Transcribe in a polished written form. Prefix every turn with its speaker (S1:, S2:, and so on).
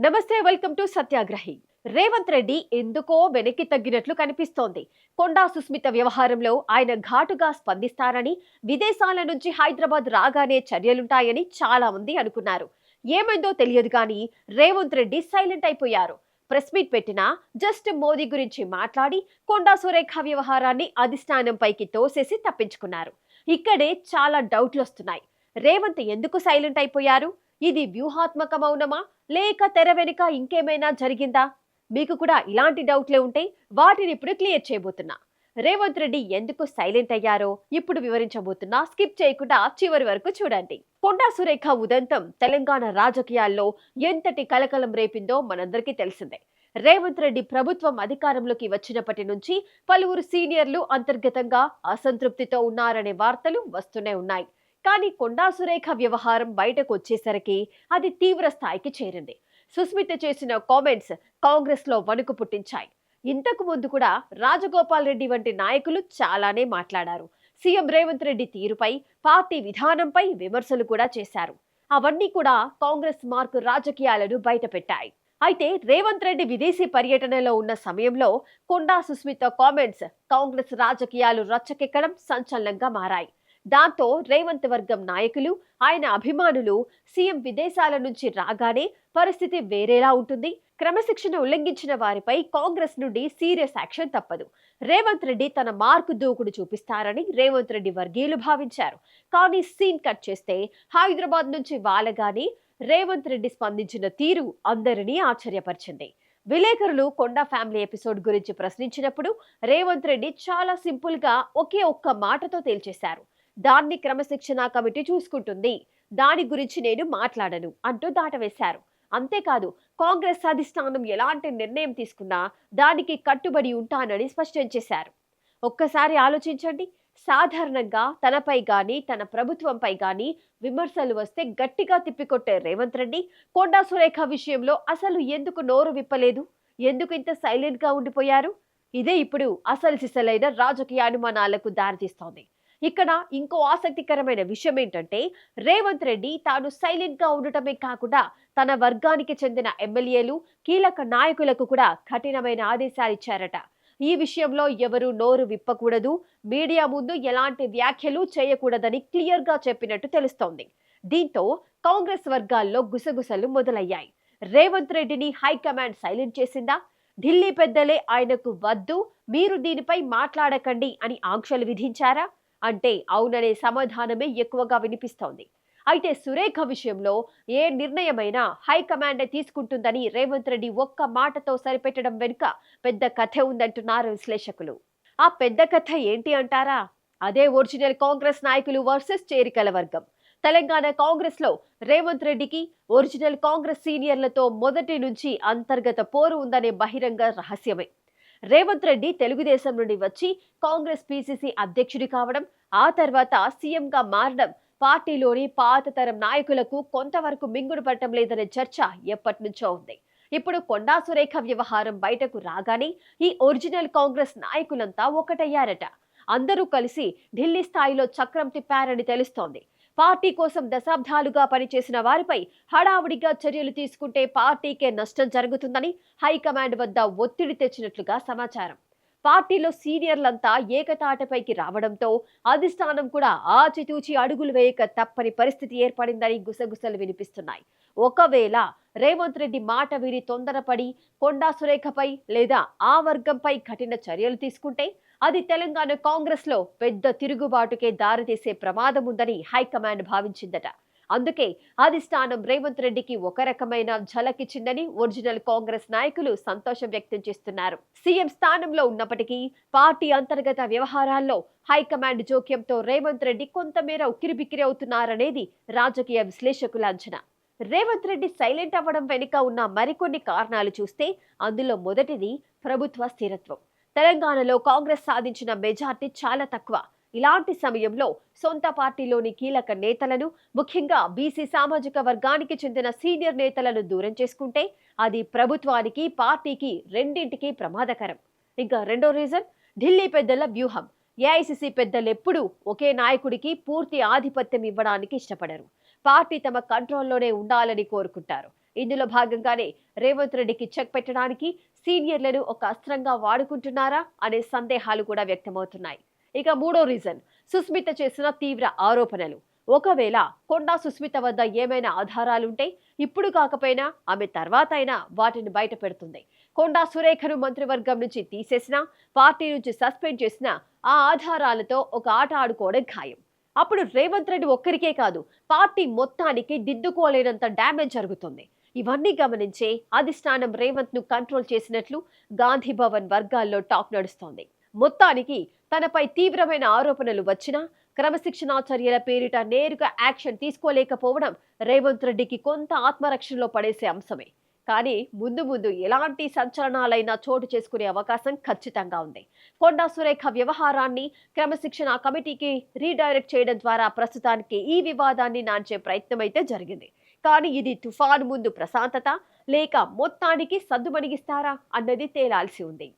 S1: నమస్తే, welcome to సత్యాగ్రహి. Revanth Reddy ఎందుకో వెనక్కి తగ్గినట్లు కనిపిస్తోంది. కొండా సుస్మిత వ్యవహారంలో ఆయన ఘాటుగా స్పందిస్తారని, విదేశాల నుంచి హైదరాబాద్ రాగానే చర్యలుంటాయని చాలా మంది అనుకున్నారు. ఏమైందో తెలియదు కానీ రేవంత్ రెడ్డి సైలెంట్ అయిపోయారు. ప్రెస్ మీట్ పెట్టినా జస్ట్ మోదీ గురించి మాట్లాడి కొండా సురేఖ వ్యవహారాన్ని అధిష్టానంపైకి తోసేసి తప్పించుకున్నారు. ఇక్కడే చాలా డౌట్లు వస్తున్నాయి. రేవంత్ ఎందుకు సైలెంట్ అయిపోయారు? ఇది వ్యూహాత్మక మౌనమా, లేక తెర వెనుక ఇంకేమైనా జరిగిందా? మీకు కూడా ఇలాంటి డౌట్లే ఉంటే వాటిని ఇప్పుడు క్లియర్ చేయబోతున్నా. రేవంత్ రెడ్డి ఎందుకు సైలెంట్ అయ్యారో ఇప్పుడు వివరించబోతున్నా. స్కిప్ చేయకుండా చివరి వరకు చూడండి. కొండా సురేఖ ఉదంతం తెలంగాణ రాజకీయాల్లో ఎంతటి కలకలం రేపిందో మనందరికీ తెలిసిందే. రేవంత్ రెడ్డి ప్రభుత్వం అధికారంలోకి వచ్చినప్పటి నుంచి పలువురు సీనియర్లు అంతర్గతంగా అసంతృప్తితో ఉన్నారనే వార్తలు వస్తూనే ఉన్నాయి. కానీ కొండా సురేఖ వ్యవహారం బయటకు వచ్చేసరికి అది తీవ్ర స్థాయికి చేరింది. సుస్మిత చేసిన కామెంట్స్ కాంగ్రెస్ లో వణుకు పుట్టించాయి. ఇంతకు ముందు కూడా రాజగోపాల్ రెడ్డి వంటి నాయకులు చాలానే మాట్లాడారు. సీఎం రేవంత్ రెడ్డి తీరుపై, పార్టీ విధానంపై విమర్శలు కూడా చేశారు. అవన్నీ కూడా కాంగ్రెస్ మార్కు రాజకీయాలను బయటపెట్టాయి. అయితే రేవంత్ రెడ్డి విదేశీ పర్యటనలో ఉన్న సమయంలో కొండా సుస్మిత కామెంట్స్ కాంగ్రెస్ రాజకీయాలు రచ్చకెక్కడం సంచలనంగా మారాయి. దాంతో రేవంత్ వర్గం నాయకులు, ఆయన అభిమానులు సీఎం విదేశాల నుంచి రాగానే పరిస్థితి వేరేలా ఉంటుంది, క్రమశిక్షణ ఉల్లంఘించిన వారిపై కాంగ్రెస్ నుండి సీరియస్ యాక్షన్ తప్పదు, రేవంత్ రెడ్డి తన మార్కు దూకుడు చూపిస్తారని రేవంత్ రెడ్డి వర్గీయులు భావించారు. కానీ సీన్ కట్ చేస్తే హైదరాబాద్ నుంచి వాలగానే రేవంత్ రెడ్డి స్పందించిన తీరు అందరినీ ఆశ్చర్యపరిచింది. విలేకరులు కొండా ఫ్యామిలీ ఎపిసోడ్ గురించి ప్రశ్నించినప్పుడు రేవంత్ రెడ్డి చాలా సింపుల్ గా ఒకే ఒక్క మాటతో తేల్చేశారు. దాన్ని క్రమశిక్షణ కమిటీ చూసుకుంటుంది, దాని గురించి నేను మాట్లాడను అంటూ దాటవేశారు. అంతేకాదు, కాంగ్రెస్ అధిష్టానం ఎలాంటి నిర్ణయం తీసుకున్నా దానికి కట్టుబడి ఉంటానని స్పష్టం చేశారు. ఒక్కసారి ఆలోచించండి. సాధారణంగా తనపై గాని, తన ప్రభుత్వంపై గాని విమర్శలు వస్తే గట్టిగా తిప్పికొట్టే రేవంత్ రెడ్డి కొండా సురేఖ విషయంలో అసలు ఎందుకు నోరు విప్పలేదు? ఎందుకు ఇంత సైలెంట్ గా ఉండిపోయారు? ఇదే ఇప్పుడు అసలు సిసలైన రాజకీయ అనుమానాలకు దారితీస్తోంది. ఇక్కడ ఇంకో ఆసక్తికరమైన విషయం ఏంటంటే, రేవంత్ రెడ్డి తాను సైలెంట్ గా ఉండటమే కాకుండా తన వర్గానికి చెందిన ఎమ్మెల్యేలు, కీలక నాయకులకు కూడా కఠినమైన ఆదేశాలు ఇచ్చారట. ఈ విషయంలో ఎవరు నోరు విప్పకూడదు, మీడియా ముందు ఎలాంటి వ్యాఖ్యలు చేయకూడదని క్లియర్ గా చెప్పినట్టు తెలుస్తోంది. దీంతో కాంగ్రెస్ వర్గాల్లో గుసగుసలు మొదలయ్యాయి. రేవంత్ రెడ్డిని హైకమాండ్ సైలెంట్ చేసిందా? ఢిల్లీ పెద్దలే ఆయనకు వద్దు, మీరు దీనిపై మాట్లాడకండి అని ఆంక్షలు విధించారా? అంటే అవుననే సమాధానమే ఎక్కువగా వినిపిస్తోంది. అయితే సురేఖ విషయంలో ఏ నిర్ణయమైనా హైకమాండే తీసుకుంటుందని రేవంత్ రెడ్డి ఒక్క మాటతో సరిపెట్టడం వెనుక పెద్ద కథ ఉందంటున్నారు విశ్లేషకులు. ఆ పెద్ద కథ ఏంటి అంటారా? అదే ఒరిజినల్ కాంగ్రెస్ నాయకులు వర్సెస్ చేరికల వర్గం. తెలంగాణ కాంగ్రెస్ లో రేవంత్ రెడ్డికి ఒరిజినల్ కాంగ్రెస్ సీనియర్లతో మొదటి నుంచి అంతర్గత పోరు ఉందనే బహిరంగ రహస్యమే. రేవంత్ రెడ్డి తెలుగుదేశం నుండి వచ్చి కాంగ్రెస్ పిసిసి అధ్యక్షుడి కావడం, ఆ తర్వాత సీఎంగా మారడం పార్టీలోని పాత తరం నాయకులకు కొంతవరకు మింగుడు పట్టం లేదనే చర్చ ఎప్పటి నుంచో ఉంది. ఇప్పుడు కొండా సురేఖ వ్యవహారం బయటకు రాగానే ఈ ఒరిజినల్ కాంగ్రెస్ నాయకులంతా ఒకటయ్యారట. అందరూ కలిసి ఢిల్లీ స్థాయిలో చక్రం తిప్పారని తెలుస్తోంది. పార్టీ కోసం దశాబ్దాలుగా పనిచేసిన వారిపై హడావుడిగా చర్యలు తీసుకుంటే పార్టీకే నష్టం జరుగుతుందని హైకమాండ్ వద్ద ఒత్తిడి తెచ్చినట్లుగా సమాచారం. పార్టీలో సీనియర్లంతా ఏకతాటపైకి రావడంతో అధిష్టానం కూడా ఆచితూచి అడుగులు వేయక తప్పని పరిస్థితి ఏర్పడిందని గుసగుసలు వినిపిస్తున్నాయి. ఒకవేళ రేవంత్ రెడ్డి మాట విని తొందరపడి కొండా సురేఖపై లేదా ఆ వర్గంపై కఠిన చర్యలు తీసుకుంటే అది తెలంగాణ కాంగ్రెస్ లో పెద్ద తిరుగుబాటుకే దారితీసే ప్రమాదం ఉందని హైకమాండ్ భావించిందట. అందుకే అధిష్టానం రేవంత్ రెడ్డికి ఒక రకమైన ఝలకిచ్చిందని ఒరిజినల్ కాంగ్రెస్ నాయకులు సంతోషం వ్యక్తం చేస్తున్నారు. సీఎం స్థానంలో ఉన్నప్పటికీ పార్టీ అంతర్గత వ్యవహారాల్లో హైకమాండ్ జోక్యంతో రేవంత్ రెడ్డి కొంతమేర ఉక్కిరిబిక్కిరి అవుతున్నారనేది రాజకీయ విశ్లేషకుల అంచనా. రేవంత్ రెడ్డి సైలెంట్ అవ్వడం వెనుక ఉన్న మరికొన్ని కారణాలు చూస్తే అందులో మొదటిది ప్రభుత్వ స్థిరత్వం. తెలంగాణలో కాంగ్రెస్ సాధించిన మెజార్టీ చాలా తక్కువ. ఇలాంటి సమయంలో సొంత పార్టీలోని కీలక నేతలను, ముఖ్యంగా బీసీ సామాజిక వర్గానికి చెందిన సీనియర్ నేతలను దూరం చేసుకుంటే అది ప్రభుత్వానికి, పార్టీకి రెండింటికి ప్రమాదకరం. ఇంకా రెండో రీజన్ ఢిల్లీ పెద్దల వ్యూహం. ఏఐసీసీ పెద్దలెప్పుడూ ఒకే నాయకుడికి పూర్తి ఆధిపత్యం ఇవ్వడానికి ఇష్టపడరు. పార్టీ తమ కంట్రోల్లోనే ఉండాలని కోరుకుంటారు. ఇందులో భాగంగానే రేవంత్ రెడ్డికి చెక్ పెట్టడానికి సీనియర్లను ఒక అస్త్రంగా వాడుకుంటున్నారా అనే సందేహాలు కూడా వ్యక్తమవుతున్నాయి. ఇక మూడో రీజన్, సుస్మిత చేసిన తీవ్ర ఆరోపణలు. ఒకవేళ కొండా సుస్మిత వద్ద ఏమైనా ఆధారాలుంటే ఇప్పుడు కాకపోయినా ఆమె తర్వాత అయినా వాటిని బయట పెడుతుంది. కొండా సురేఖను మంత్రివర్గం నుంచి తీసేసినా, పార్టీ నుంచి సస్పెండ్ చేసినా ఆ ఆధారాలతో ఒక ఆట ఆడుకోవడం ఖాయం. అప్పుడు రేవంత్ రెడ్డి ఒక్కరికే కాదు, పార్టీ మొత్తానికి దిద్దుకోలేనంత డ్యామేజ్ జరుగుతుంది. ఇవన్నీ గమనించే అధిష్టానం రేవంత్ ను కంట్రోల్ చేసినట్లు గాంధీ భవన్ వర్గాల్లో టాక్ నడుస్తోంది. మొత్తానికి తనపై తీవ్రమైన ఆరోపణలు వచ్చినా క్రమశిక్షణా చర్యల పేరిట నేరుగా యాక్షన్ తీసుకోలేకపోవడం రేవంత్ రెడ్డికి కొంత ఆత్మరక్షణలో పడేసే అంశమే. కానీ ముందు ముందు ఎలాంటి సంచలనాలైనా చోటు చేసుకునే అవకాశం ఖచ్చితంగా ఉంది. కొండా సురేఖ వ్యవహారాన్ని క్రమశిక్షణ కమిటీకి రీడైరెక్ట్ చేయడం ద్వారా ప్రస్తుతానికి ఈ వివాదాన్ని నాంచే ప్రయత్నం అయితే జరిగింది. కానీ ఇది తుఫాను ముందు ప్రశాంతత లేక మొత్తానికి సద్దుమణిగిస్తారా అన్నది తేలాల్సి ఉంది.